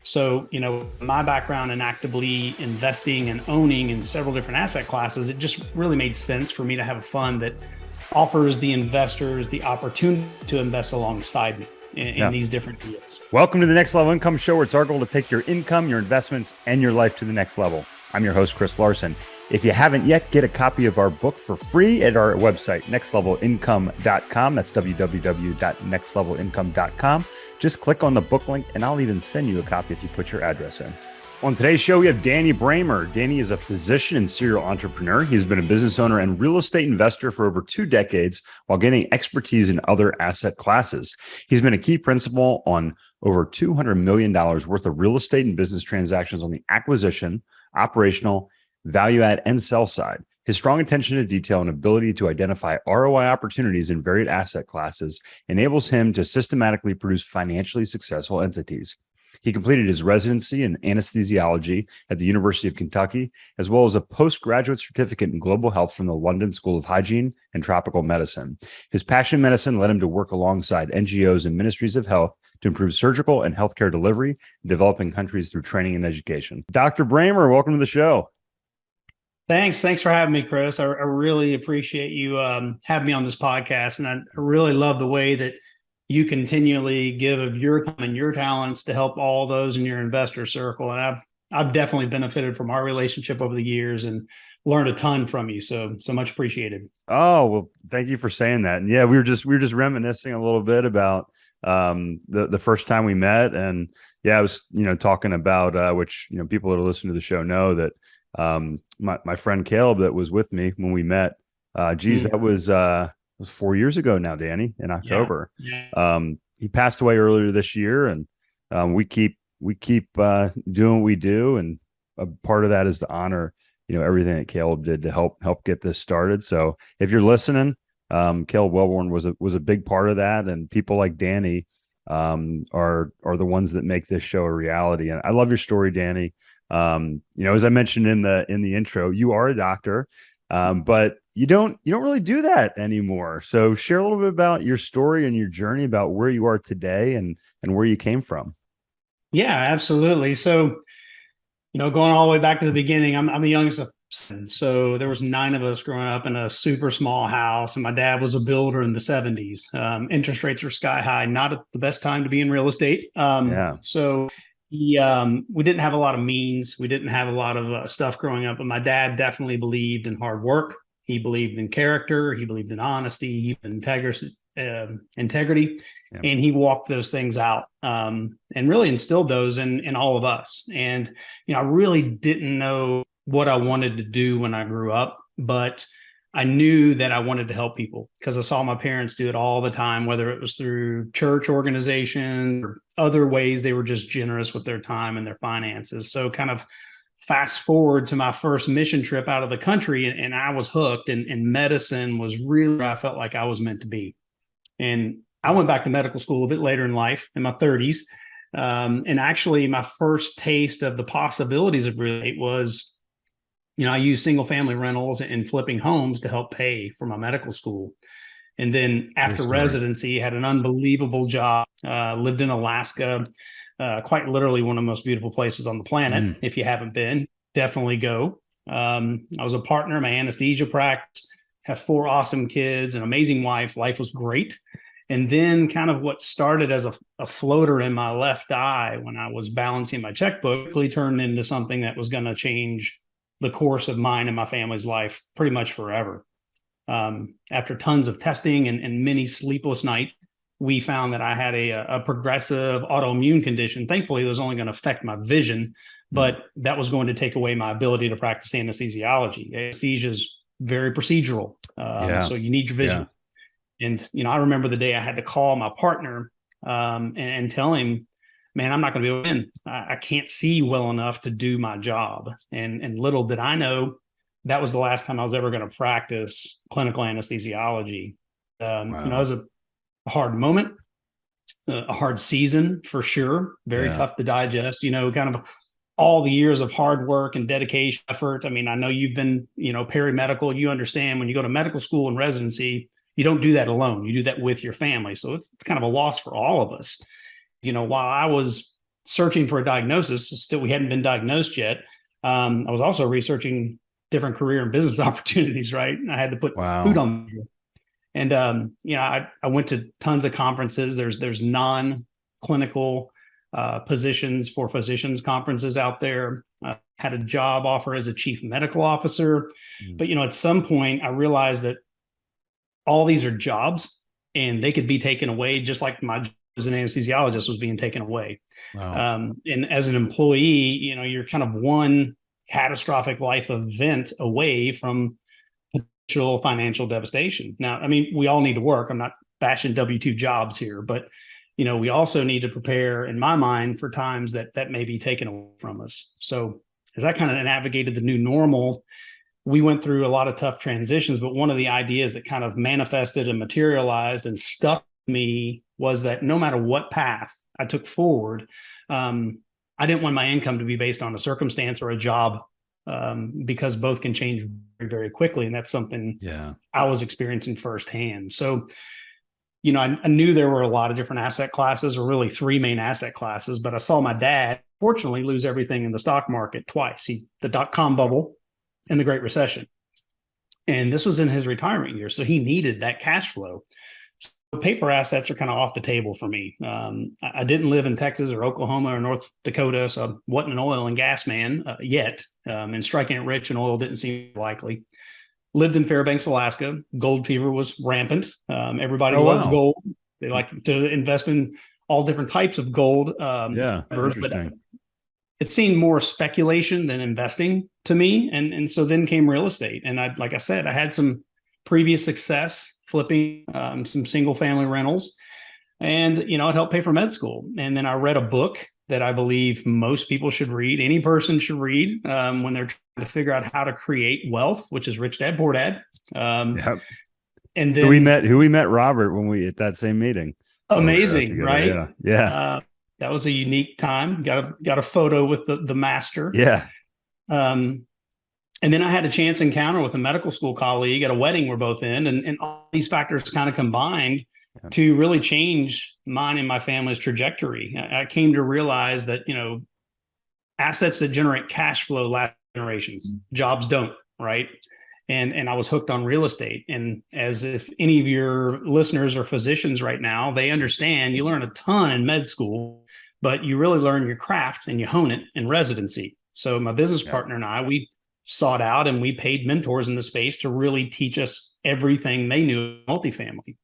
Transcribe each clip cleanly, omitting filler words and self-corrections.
So, my background in actively investing and owning in several different asset classes, it just really made sense for me to have a fund that offers the investors the opportunity to invest alongside me in these different deals. Welcome to the Next Level Income Show, where it's our goal to take your income, your investments, and your life to the next level. I'm your host, Chris Larson. If you haven't yet, get a copy of our book for free at our website, nextlevelincome.com. That's www.nextlevelincome.com. Just click on the book link, and I'll even send you a copy if you put your address in. On today's show, we have Danny Bramer. Danny is a physician and serial entrepreneur. He's been a business owner and real estate investor for over 2 decades while gaining expertise in other asset classes. He's been a key principal on over $200 million worth of real estate and business transactions on the acquisition, operational, value add, and sell side. His strong attention to detail and ability to identify ROI opportunities in varied asset classes enables him to systematically produce financially successful entities. He completed his residency in anesthesiology at the University of Kentucky, as well as a postgraduate certificate in global health from the London School of Hygiene and Tropical Medicine. His passion in medicine led him to work alongside NGOs and Ministries of Health to improve surgical and healthcare delivery in developing countries through training and education. Dr. Bramer, welcome to the show. Thanks for having me, Chris. I really appreciate you having me on this podcast, and I really love the way that you continually give of your time and your talents to help all those in your investor circle. And I've definitely benefited from our relationship over the years and learned a ton from you. So much appreciated. Oh, well, thank you for saying that. And yeah, we were just reminiscing a little bit about the first time we met. And yeah, I was, talking about which, people that are listening to the show know that my friend Caleb that was with me when we met, that was 4 years ago now, Danny, in October. Yeah. He passed away earlier this year, and we keep doing what we do, and a part of that is to honor everything that Caleb did to help get this started. So if you're listening, Caleb Wellborn was a big part of that, and people like Danny are the ones that make this show a reality. And I love your story, Danny. As I mentioned in the intro, you are a doctor, but you don't really do that anymore. So share a little bit about your story and your journey about where you are today and where you came from. Yeah, absolutely. So, going all the way back to the beginning, I'm the youngest of 7. So there was 9 of us growing up in a super small house, and my dad was a builder in the 70s. Interest rates were sky high, not at the best time to be in real estate. So we didn't have a lot of means. We didn't have a lot of stuff growing up, but my dad definitely believed in hard work. He believed in character. He believed in honesty, integrity, and he walked those things out and really instilled those in all of us. And I really didn't know what I wanted to do when I grew up, but I knew that I wanted to help people because I saw my parents do it all the time, whether it was through church organization or other ways. They were just generous with their time and their finances. So kind of fast forward to my first mission trip out of the country, and I was hooked, and medicine was really where I felt like I was meant to be. And I went back to medical school a bit later in life, in my 30s. And actually my first taste of the possibilities of real estate was, I used single family rentals and flipping homes to help pay for my medical school. And then after residency, had an unbelievable job, lived in Alaska, quite literally one of the most beautiful places on the planet. If you haven't been, definitely go. I was a partner in my anesthesia practice, have 4 awesome kids, an amazing wife. Life was great. And then kind of what started as a floater in my left eye when I was balancing my checkbook quickly turned into something that was going to change the course of mine and my family's life pretty much forever. After tons of testing and many sleepless nights, we found that I had a progressive autoimmune condition. Thankfully, it was only going to affect my vision, but that was going to take away my ability to practice anesthesiology. Anesthesia is very procedural, so you need your vision. Yeah. And, I remember the day I had to call my partner and tell him, man, I'm not going to be able to win. I can't see well enough to do my job. And little did I know that was the last time I was ever going to practice clinical anesthesiology. It was a hard moment, a hard season for sure. Very tough to digest, kind of all the years of hard work and dedication, effort. I mean, I know you've been, perimedical. You understand when you go to medical school and residency, you don't do that alone. You do that with your family. So it's kind of a loss for all of us. While I was searching for a diagnosis, still we hadn't been diagnosed yet. I was also researching different career and business opportunities, right? I had to put food on the table. And I went to tons of conferences. There's non-clinical positions for physicians conferences out there. Had a job offer as a chief medical officer. But at some point I realized that all these are jobs and they could be taken away, just like my job as an anesthesiologist was being taken away. Wow. And as an employee, you're kind of one catastrophic life event away from potential financial devastation. Now, I mean, we all need to work. I'm not bashing W-2 jobs here, but we also need to prepare, in my mind, for times that may be taken away from us. So as I kind of navigated the new normal, we went through a lot of tough transitions, but one of the ideas that kind of manifested and materialized and stuck with me was that no matter what path I took forward, I didn't want my income to be based on a circumstance or a job, because both can change very, very quickly. And that's something I was experiencing firsthand. So, I knew there were a lot of different asset classes, or really three main asset classes, but I saw my dad, fortunately, lose everything in the stock market twice. The dot-com bubble and the Great Recession. And this was in his retirement years. So he needed that cash flow. So paper assets are kind of off the table for me. I didn't live in Texas or Oklahoma or North Dakota, so I wasn't an oil and gas man yet. And striking it rich in oil didn't seem likely. Lived in Fairbanks, Alaska. Gold fever was rampant. Everybody loves gold. They like to invest in all different types of gold. Interesting. It seemed more speculation than investing to me. And so then came real estate. And like I said, I had some previous success flipping some single family rentals, and, it helped pay for med school. And then I read a book that I believe most people should read. Any person should read when they're trying to figure out how to create wealth, which is Rich Dad, Poor Dad. And then who we met, Robert, when we at that same meeting. Amazing, right? Yeah. That was a unique time. Got a photo with the master. Yeah. And then I had a chance encounter with a medical school colleague at a wedding we're both in, and all these factors kind of combined to really change mine and my family's trajectory. I came to realize that, assets that generate cash flow last generations, jobs don't, right? And I was hooked on real estate. And as if any of your listeners are physicians right now, they understand you learn a ton in med school, but you really learn your craft and you hone it in residency. So my business partner and I, we sought out and we paid mentors in the space to really teach us everything they knew of multifamily.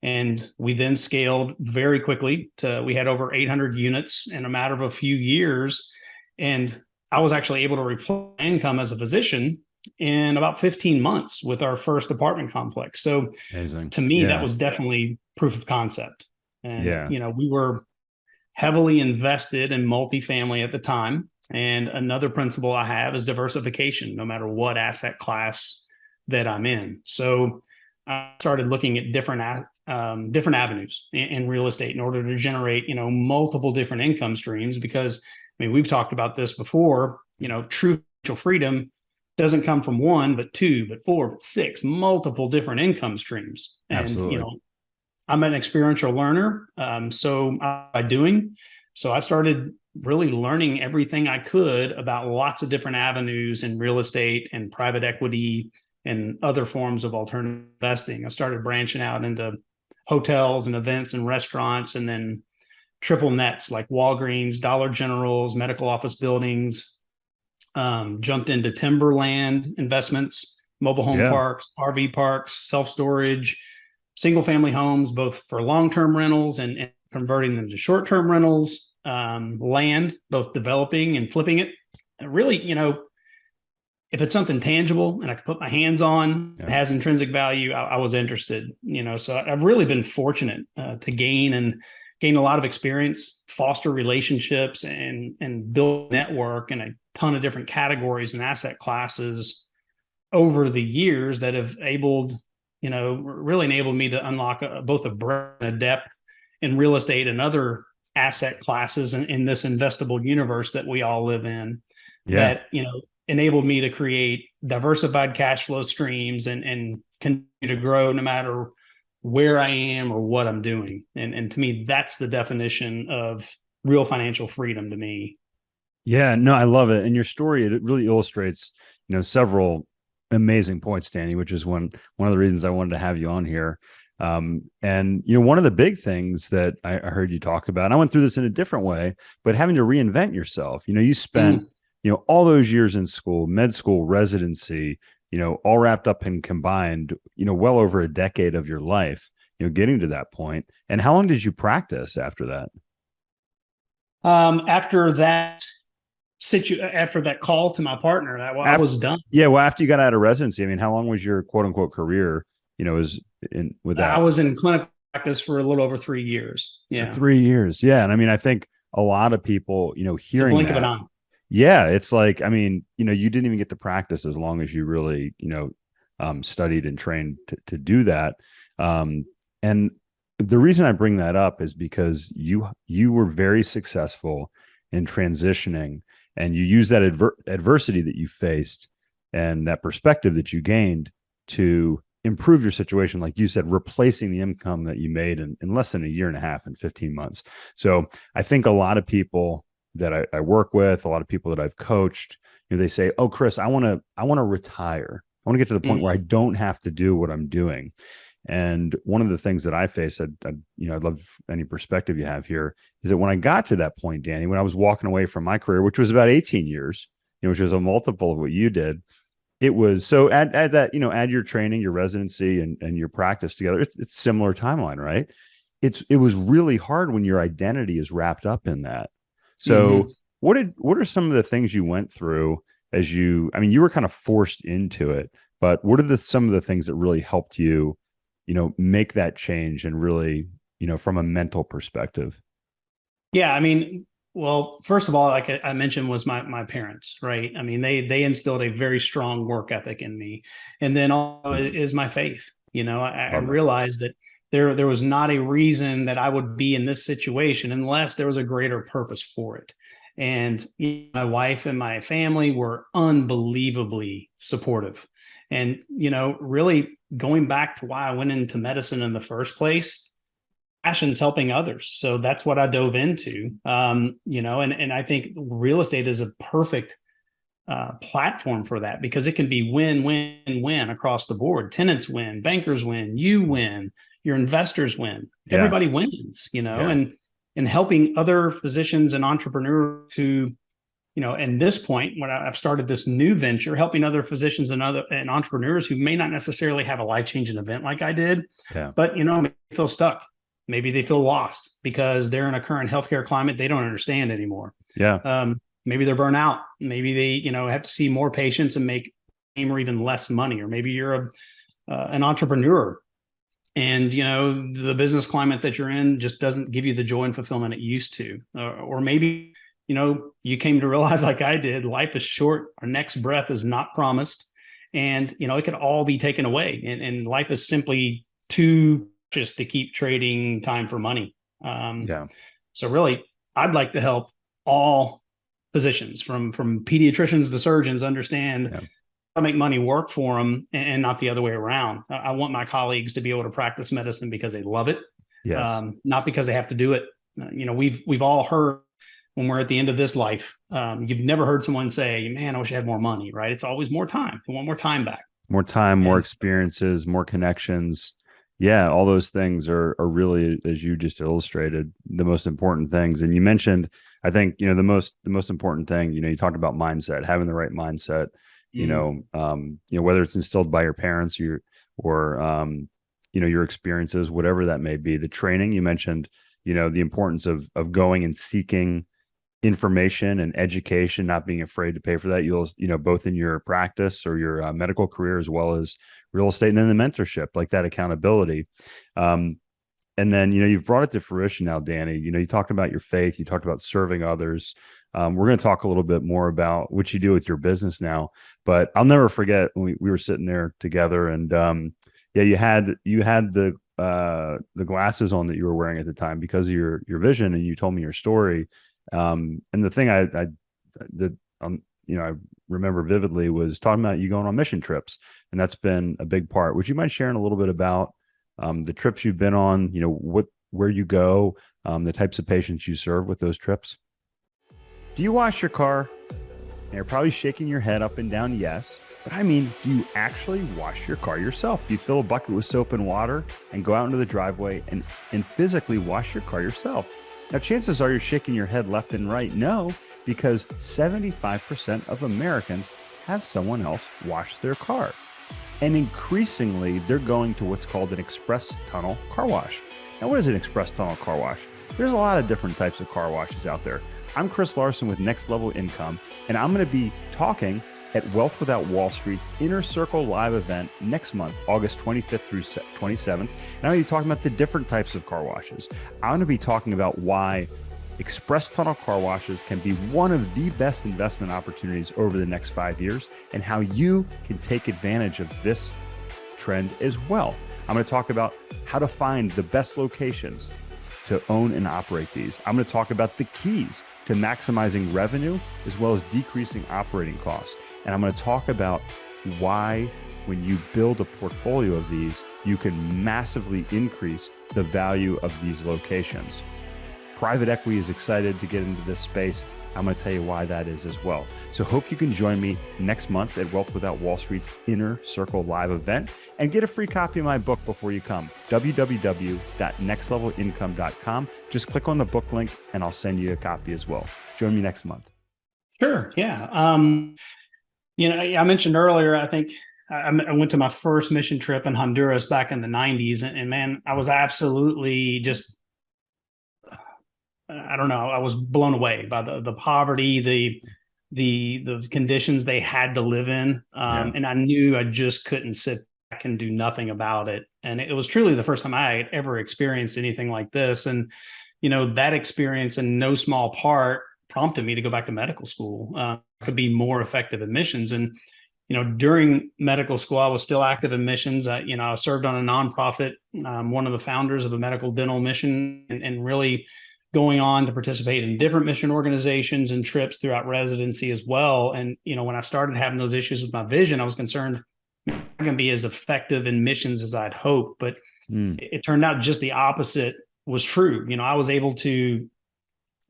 And we then scaled very quickly we had over 800 units in a matter of a few years. And I was actually able to replace my income as a physician in about 15 months with our first apartment complex. So amazing. To me, that was definitely proof of concept. And, we were heavily invested in multifamily at the time. And another principle I have is diversification, no matter what asset class that I'm in. So I started looking at different avenues in real estate in order to generate, multiple different income streams. Because, we've talked about this before, true financial freedom doesn't come from one, but two, but four, but six, multiple different income streams. And, absolutely. I'm an experiential learner. So I started really learning everything I could about lots of different avenues in real estate and private equity and other forms of alternative investing. I started branching out into hotels and events and restaurants, and then triple nets like Walgreens, Dollar Generals, medical office buildings. Jumped into timberland investments, mobile home parks, RV parks, self-storage, single family homes, both for long-term rentals and converting them to short-term rentals, land, both developing and flipping it. And really, if it's something tangible and I can put my hands on, it has intrinsic value, I was interested, so I've really been fortunate to gain a lot of experience, foster relationships, and build a network in a ton of different categories and asset classes over the years that have really enabled me to unlock both a breadth and a depth in real estate and other asset classes in this investable universe that we all live in. That, enabled me to create diversified cash flow streams and continue to grow no matter where I am or what I'm doing. And to me, that's the definition of real financial freedom to me. Yeah, no, I love it. And your story, it really illustrates, several amazing points, Danny, which is one of the reasons I wanted to have you on here. And one of the big things that I heard you talk about, and I went through this in a different way, but having to reinvent yourself. You spent, all those years in school, med school, residency, all wrapped up and combined, well over a decade of your life, getting to that point. And how long did you practice after that? After that after that call to my partner, I was done. Yeah, well, after you got out of residency, I mean, how long was your quote unquote career? Was in with that? I was in clinical practice for a little over 3 years. Yeah, so 3 years. Yeah, and I mean, I think a lot of people, hearing blink that, of an eye. Yeah, it's like, I mean, you didn't even get to practice as long as you really, studied and trained to do that. And the reason I bring that up is because you were very successful in transitioning, and you use that adversity that you faced and that perspective that you gained to improve your situation, like you said, replacing the income that you made in less than a year and a half, in 15 months. So I think a lot of people that I work with, a lot of people that I've coached, they say, "Oh, Chris, I want to retire. I want to get to the point where I don't have to do what I'm doing." And one of the things that I face, I'd love any perspective you have here, is that when I got to that point, Danny, when I was walking away from my career, which was about 18 years, which was a multiple of what you did, it was so add that, add your training, your residency, and your practice together. It's similar timeline, right? It was really hard when your identity is wrapped up in that. So what are some of the things you went through you were kind of forced into it, but what are some of the things that really helped you, make that change and really, from a mental perspective? Yeah. I mean, well, first of all, like I mentioned, was my parents, right? I mean, they instilled a very strong work ethic in me. And then also is my faith. I realized that there was not a reason that I would be in this situation unless there was a greater purpose for it. And my wife and my family were unbelievably supportive. And, really going back to why I went into medicine in the first place, passion's helping others. So that's what I dove into. And I think real estate is a perfect platform for that, because it can be win, win, win across the board. Tenants win, bankers win, you win, your investors win, everybody wins, and helping other physicians and entrepreneurs who, in this point, when I've started this new venture, helping other physicians and entrepreneurs who may not necessarily have a life-changing event like I did, but, they feel stuck. Maybe they feel lost because they're in a current healthcare climate they don't understand anymore. Yeah. Maybe they're burnt out. Maybe they, have to see more patients and make same or even less money. Or maybe you're an entrepreneur and, the business climate that you're in just doesn't give you the joy and fulfillment it used to. Or maybe, you came to realize, like I did, life is short. Our next breath is not promised. And, it could all be taken away. And life is simply too just to keep trading time for money. So really, I'd like to help all physicians, from pediatricians to surgeons, understand how to make money work for them and not the other way around. I want my colleagues to be able to practice medicine because they love it, not because they have to do it. We've all heard when we're at the end of this life, you've never heard someone say, "Man, I wish I had more money," right? It's always more time. We want more time back. More time, more experiences, more connections. Yeah, all those things are really, as you just illustrated, the most important things. And you mentioned, I think, the most important thing, you talked about mindset, having the right mindset, whether it's instilled by your parents, your experiences, whatever that may be. The training you mentioned, the importance of going and seeking information and education, not being afraid to pay for that. You'll, both in your practice or your medical career, as well as real estate, and then the mentorship, like that accountability. And then, you've brought it to fruition now, Danny. You talked about your faith, you talked about serving others. We're going to talk a little bit more about what you do with your business now, but I'll never forget when we were sitting there together, and you had the glasses on that you were wearing at the time because of your vision, and you told me your story. And the thing I remember vividly was talking about you going on mission trips, and that's been a big part. Would you mind sharing a little bit about the trips you've been on? Where you go, the types of patients you serve with those trips. Do you wash your car? And you're probably shaking your head up and down, yes. But I mean, do you actually wash your car yourself? Do you fill a bucket with soap and water and go out into the driveway and physically wash your car yourself? Now, chances are you're shaking your head left and right. No, because 75% of Americans have someone else wash their car. And increasingly, they're going to what's called an express tunnel car wash. Now, what is an express tunnel car wash? There's a lot of different types of car washes out there. I'm Chris Larson with Next Level Income, and I'm going to be talking at Wealth Without Wall Street's Inner Circle Live event next month, August 25th through 27th. And I'm going to be talking about the different types of car washes. I'm going to be talking about why express tunnel car washes can be one of the best investment opportunities over the next 5 years, and how you can take advantage of this trend as well. I'm going to talk about how to find the best locations to own and operate these. I'm going to talk about the keys to maximizing revenue as well as decreasing operating costs. And I'm going to talk about why, when you build a portfolio of these, you can massively increase the value of these locations. Private equity is excited to get into this space. I'm going to tell you why that is as well. So hope you can join me next month at Wealth Without Wall Street's Inner Circle Live event and get a free copy of my book before you come. www.nextlevelincome.com. Just click on the book link and I'll send you a copy as well. Join me next month. Sure. Yeah. I mentioned earlier, I think I went to my first mission trip in Honduras back in the 90s. And man, I was absolutely just, I don't know, I was blown away by the poverty, the conditions they had to live in. And I knew I just couldn't sit back and do nothing about it. And it was truly the first time I had ever experienced anything like this. And, that experience in no small part prompted me to go back to medical school, could be more effective in missions. And, during medical school, I was still active in missions. I served on a nonprofit, one of the founders of a medical dental mission, and really going on to participate in different mission organizations and trips throughout residency as well. And, when I started having those issues with my vision, I was concerned I'm not going to be as effective in missions as I'd hoped. But it turned out just the opposite was true. I was able to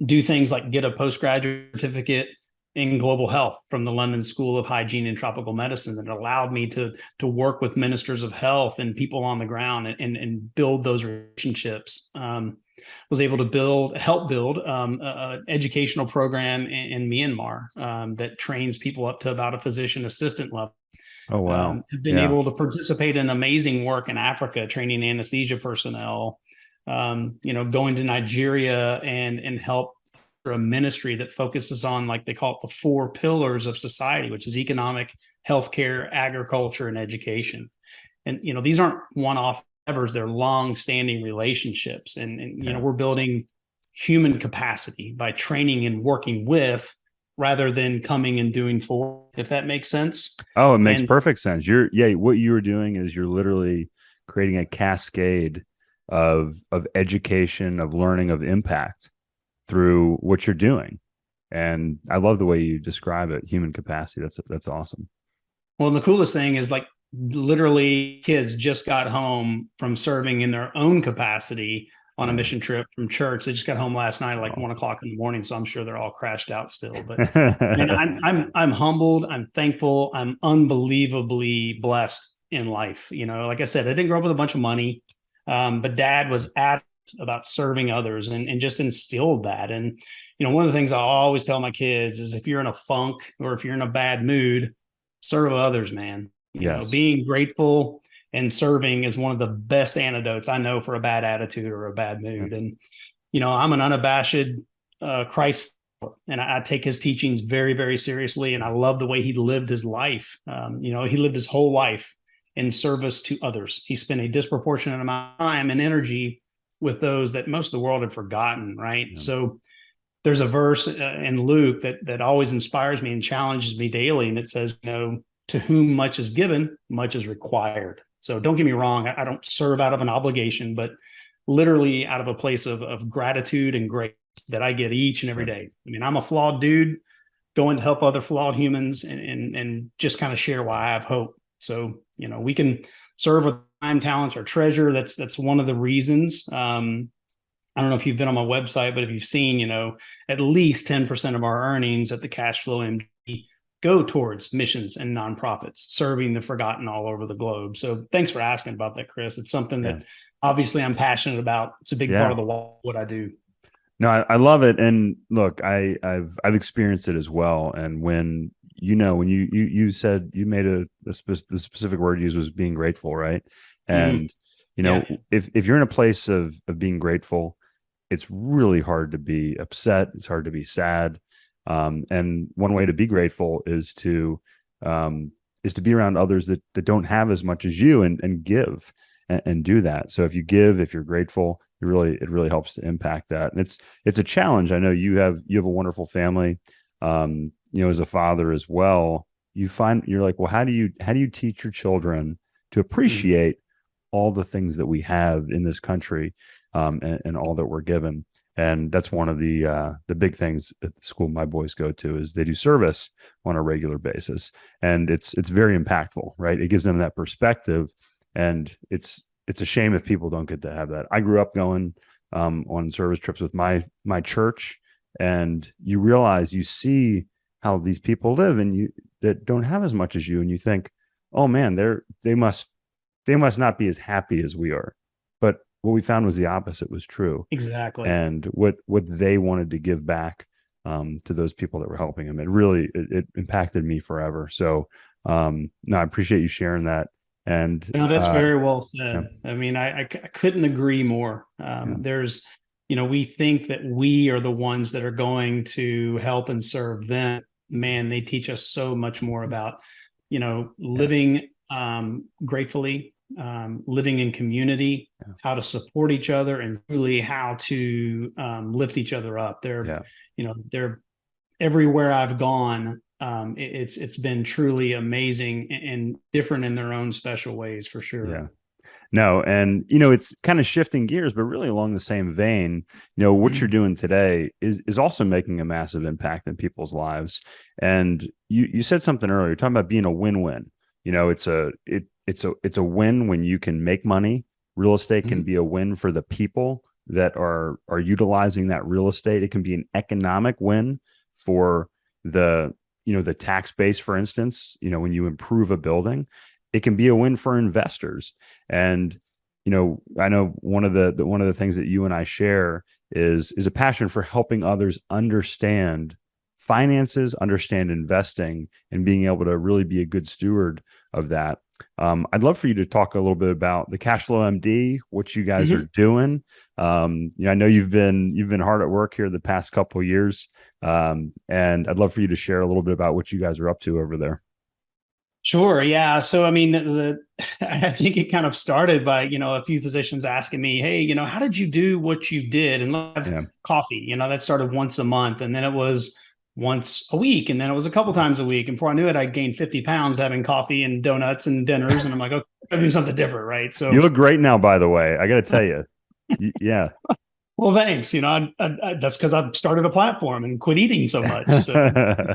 do things like get a postgraduate certificate in global health from the London School of Hygiene and Tropical Medicine that allowed me to work with ministers of health and people on the ground and build those relationships. Was able to help build an educational program in Myanmar that trains people up to about a physician assistant level. Oh, wow. Have been able to participate in amazing work in Africa, training anesthesia personnel, going to Nigeria and help for a ministry that focuses on, like they call it, the 4 pillars of society, which is economic, healthcare, agriculture, and education. And, these aren't one-off endeavors, they're long-standing relationships. And we're building human capacity by training and working with rather than coming and doing for, if that makes sense. Oh, it makes perfect sense. What you were doing is you're literally creating a cascade of education, of learning, of impact through what you're doing. And I love the way you describe it, human capacity. That's awesome. Well, and the coolest thing is, like, literally kids just got home from serving in their own capacity on a mission trip from church. They just got home last night, like 1 o'clock in the morning. So I'm sure they're all crashed out still, but I'm humbled. I'm thankful. I'm unbelievably blessed in life. Like I said, I didn't grow up with a bunch of money, but Dad was adamant about serving others and just instilled that. And, one of the things I always tell my kids is, if you're in a funk or if you're in a bad mood, serve others, man. Being grateful and serving is one of the best antidotes I know for a bad attitude or a bad mood. And, I'm an unabashed Christ, and I take his teachings very, very seriously. And I love the way he lived his life. He lived his whole life in service to others. He spent a disproportionate amount of time and energy with those that most of the world had forgotten, right? Yeah. So there's a verse in Luke that always inspires me and challenges me daily. And it says, to whom much is given, much is required. So don't get me wrong. I don't serve out of an obligation, but literally out of a place of gratitude and grace that I get each and every day. I mean, I'm a flawed dude going to help other flawed humans and just kind of share why I have hope. So, we can serve with time, talents, or treasure. That's one of the reasons. I don't know if you've been on my website, but if you've seen, at least 10% of our earnings at the Cash Flow MD go towards missions and nonprofits, serving the forgotten all over the globe. So thanks for asking about that, Chris. It's something that obviously I'm passionate about. It's a big part of what I do. No, I love it. And look, I've experienced it as well. And when you said you made the specific word used was being grateful, right? And if you're in a place of being grateful, it's really hard to be upset. It's hard to be sad. And one way to be grateful is to be around others that don't have as much as you, and give and do that. So if you give, if you're grateful, it really helps to impact that. And it's a challenge. I know you have a wonderful family. As a father as well, you're like, well, how do you teach your children to appreciate all the things that we have in this country, and all that we're given? And that's one of the big things at the school my boys go to, is they do service on a regular basis, and it's very impactful, right? It gives them that perspective, and it's a shame if people don't get to have that. I grew up going on service trips with my church, and you see how these people live, and that don't have as much as you, and you think, oh man, they must not be as happy as we are. But what we found was the opposite was true. Exactly. And what they wanted to give back to those people that were helping them, it impacted me forever. So no, I appreciate you sharing that. And no, that's very well said. I mean, I couldn't agree more. There's, we think that we are the ones that are going to help and serve them. Man, they teach us so much more about, living gratefully, living in community, how to support each other, and really how to lift each other up. They're everywhere I've gone. It's been truly amazing and different in their own special ways, for sure. Yeah. No, and it's kind of shifting gears, but really along the same vein. What you're doing today is also making a massive impact in people's lives. And you said something earlier, you're talking about being a win-win. It's a win when you can make money. Real estate can be a win for the people that are utilizing that real estate. It can be an economic win for the tax base, for instance. When you improve a building, it can be a win for investors. And I know one of the things that you and I share is a passion for helping others understand finances, understand investing, and being able to really be a good steward of that. I'd love for you to talk a little bit about the Cash Flow MD, what you guys are doing. I know you've been hard at work here the past couple of years, and I'd love for you to share a little bit about what you guys are up to over there. Sure. Yeah. So, I mean, I think it kind of started by, a few physicians asking me, hey, how did you do what you did? And have coffee, that started once a month, and then it was once a week, and then it was a couple times a week. And before I knew it, I gained 50 pounds having coffee and donuts and dinners. And I'm like, okay, I'll do something different. Right. So you look great now, by the way. I got to tell you. Yeah. Well, thanks. That's because I've started a platform and quit eating so much. So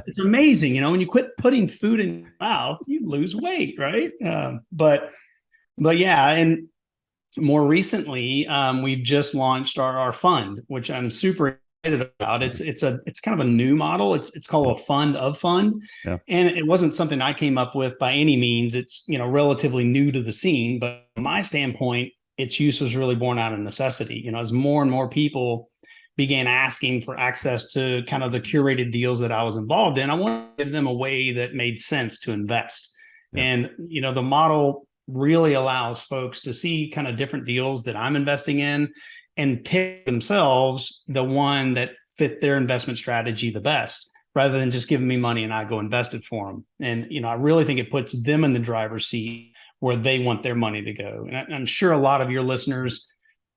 it's amazing. When you quit putting food in your mouth, you lose weight, right? But yeah, and more recently, we've just launched our fund, which I'm super excited about. It's kind of a new model. It's called a fund of fund, and it wasn't something I came up with by any means. It's relatively new to the scene, but from my standpoint, its use was really born out of necessity. As more and more people began asking for access to kind of the curated deals that I was involved in, I wanted to give them a way that made sense to invest. And, the model really allows folks to see kind of different deals that I'm investing in and pick themselves the one that fit their investment strategy the best, rather than just giving me money and I go invest it for them. And, I really think it puts them in the driver's seat where they want their money to go. And I'm sure a lot of your listeners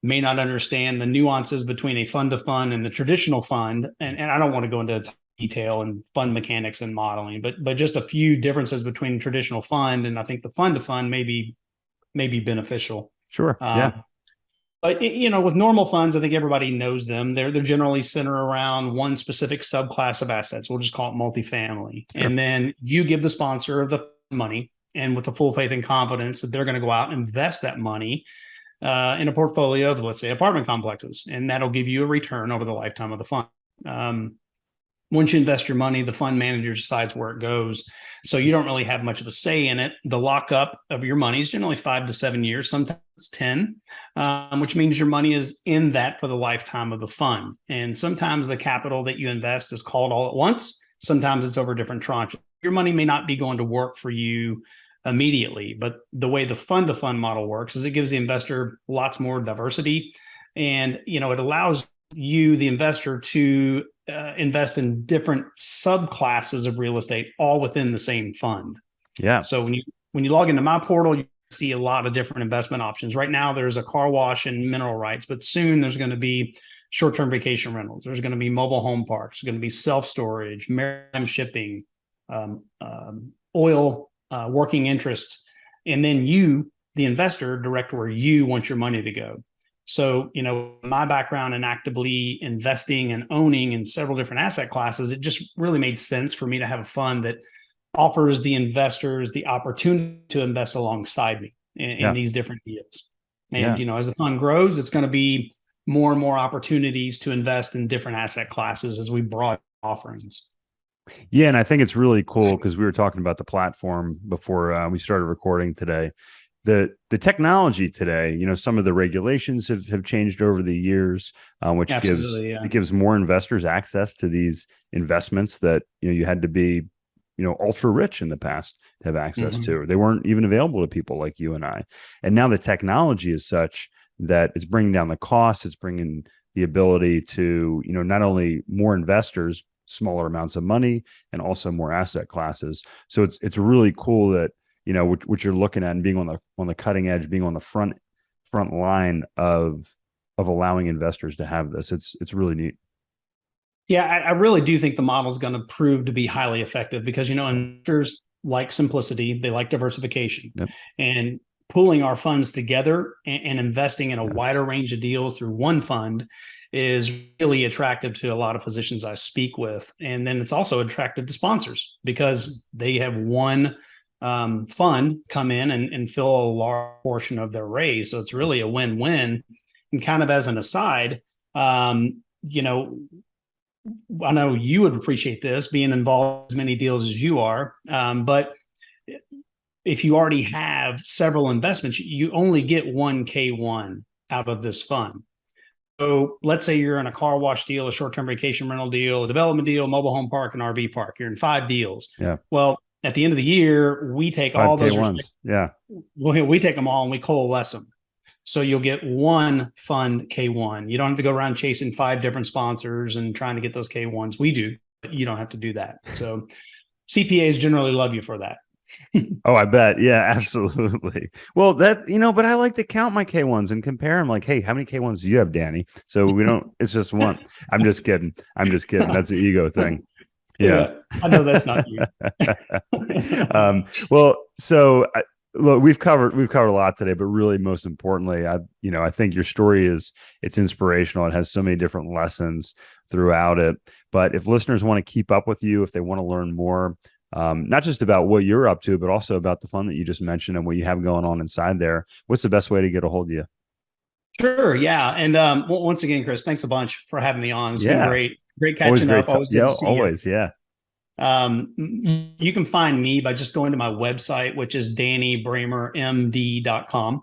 may not understand the nuances between a fund of fund and the traditional fund. And I don't want to go into detail and fund mechanics and modeling, but just a few differences between traditional fund. And I think the fund of fund may be beneficial. Sure. Yeah. But with normal funds, I think everybody knows them. They're generally centered around one specific subclass of assets. We'll just call it multifamily. Sure. And then you give the sponsor of the money, and with the full faith and confidence that they're going to go out and invest that money in a portfolio of, let's say, apartment complexes, and that'll give you a return over the lifetime of the fund. Once you invest your money, the fund manager decides where it goes. So you don't really have much of a say in it. The lockup of your money is generally 5 to 7 years, sometimes it's 10, which means your money is in that for the lifetime of the fund. And sometimes the capital that you invest is called all at once. Sometimes it's over different tranches. Your money may not be going to work for you immediately, but the way the fund to fund model works is it gives the investor lots more diversity. And, it allows you, the investor, to invest in different subclasses of real estate, all within the same fund. Yeah. So when you log into my portal, you see a lot of different investment options. Right now, there's a car wash and mineral rights, but soon there's going to be short-term vacation rentals. There's going to be mobile home parks. There's going to be self-storage, maritime shipping, oil, working interests, and then you, the investor, direct where you want your money to go. So, my background in actively investing and owning in several different asset classes, it just really made sense for me to have a fund that offers the investors the opportunity to invest alongside me in these different deals. And, as the fund grows, it's going to be more and more opportunities to invest in different asset classes as we broaden offerings. Yeah. And I think it's really cool because we were talking about the platform before we started recording today. The technology today, some of the regulations have changed over the years, which gives more investors access to these investments that, you had to be, ultra rich in the past to have access to. They weren't even available to people like you and I. And now the technology is such that it's bringing down the cost. It's bringing the ability to, not only more investors, smaller amounts of money, and also more asset classes. So it's really cool that, what you're looking at and being on the cutting edge, being on the front line of allowing investors to have this. It's really neat. Yeah, I really do think the model is going to prove to be highly effective because, investors like simplicity, they like diversification, and pooling our funds together and investing in a wider range of deals through one fund is really attractive to a lot of physicians I speak with. And then it's also attractive to sponsors because they have one fund come in and fill a large portion of their raise. So it's really a win-win. And kind of as an aside, I know you would appreciate this being involved in as many deals as you are, but if you already have several investments, you only get one K1 out of this fund. So let's say you're in a car wash deal, a short-term vacation rental deal, a development deal, mobile home park, and RV park. You're in 5 deals. Yeah. Well, at the end of the year, we take all those K1s. Yeah. We take them all and we coalesce them. So you'll get one fund K1. You don't have to go around chasing 5 different sponsors and trying to get those K1s. We do, but you don't have to do that. So CPAs generally love you for that. Oh, I bet. Yeah, absolutely. Well, but I like to count my K1s and compare them like, hey, how many K1s do you have, Danny? So we don't, it's just one. I'm just kidding. That's an ego thing. Yeah. I know that's not you. Look, we've covered a lot today, but really most importantly, I think your story it's inspirational. It has so many different lessons throughout it. But if listeners want to keep up with you, if they want to learn more, not just about what you're up to, but also about the fund that you just mentioned and what you have going on inside there, what's the best way to get a hold of you? Sure. Yeah. And once again, Chris, thanks a bunch for having me on. It's been great catching up. Always good to see always, you. Yeah. You can find me by just going to my website, which is DannyBramerMD.com,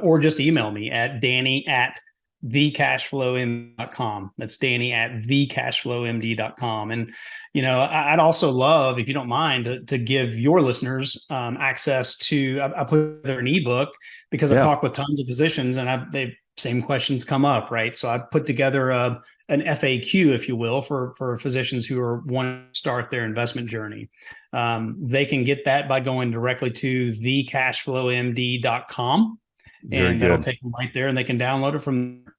or just email me at Danny@thecashflowmd.com. That's Danny@thecashflowmd.com. And, I'd also love, if you don't mind, to give your listeners access to, I put together an ebook because I've talked with tons of physicians and same questions come up, right? So I put together an FAQ, if you will, for physicians who are wanting to start their investment journey. They can get that by going directly to thecashflowmd.com, and that'll take them right there, and they can download it from there.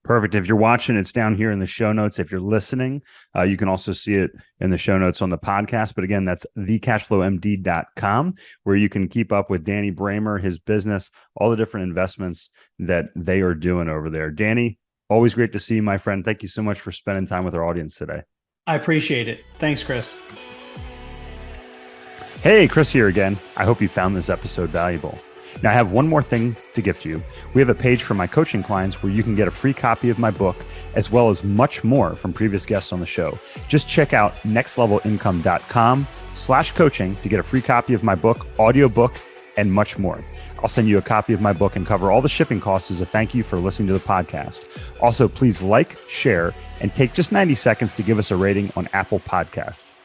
Perfect. If you're watching, it's down here in the show notes. If you're listening, you can also see it in the show notes on the podcast. But again, that's thecashflowmd.com, where you can keep up with Danny Bramer, his business, all the different investments that they are doing over there. Danny, always great to see you, my friend. Thank you so much for spending time with our audience today. I appreciate it. Thanks, Chris. Hey, Chris here again. I hope you found this episode valuable. Now, I have one more thing to gift you. We have a page for my coaching clients where you can get a free copy of my book, as well as much more from previous guests on the show. Just check out nextlevelincome.com/coaching to get a free copy of my book, audiobook, and much more. I'll send you a copy of my book and cover all the shipping costs as a thank you for listening to the podcast. Also, please like, share, and take just 90 seconds to give us a rating on Apple Podcasts.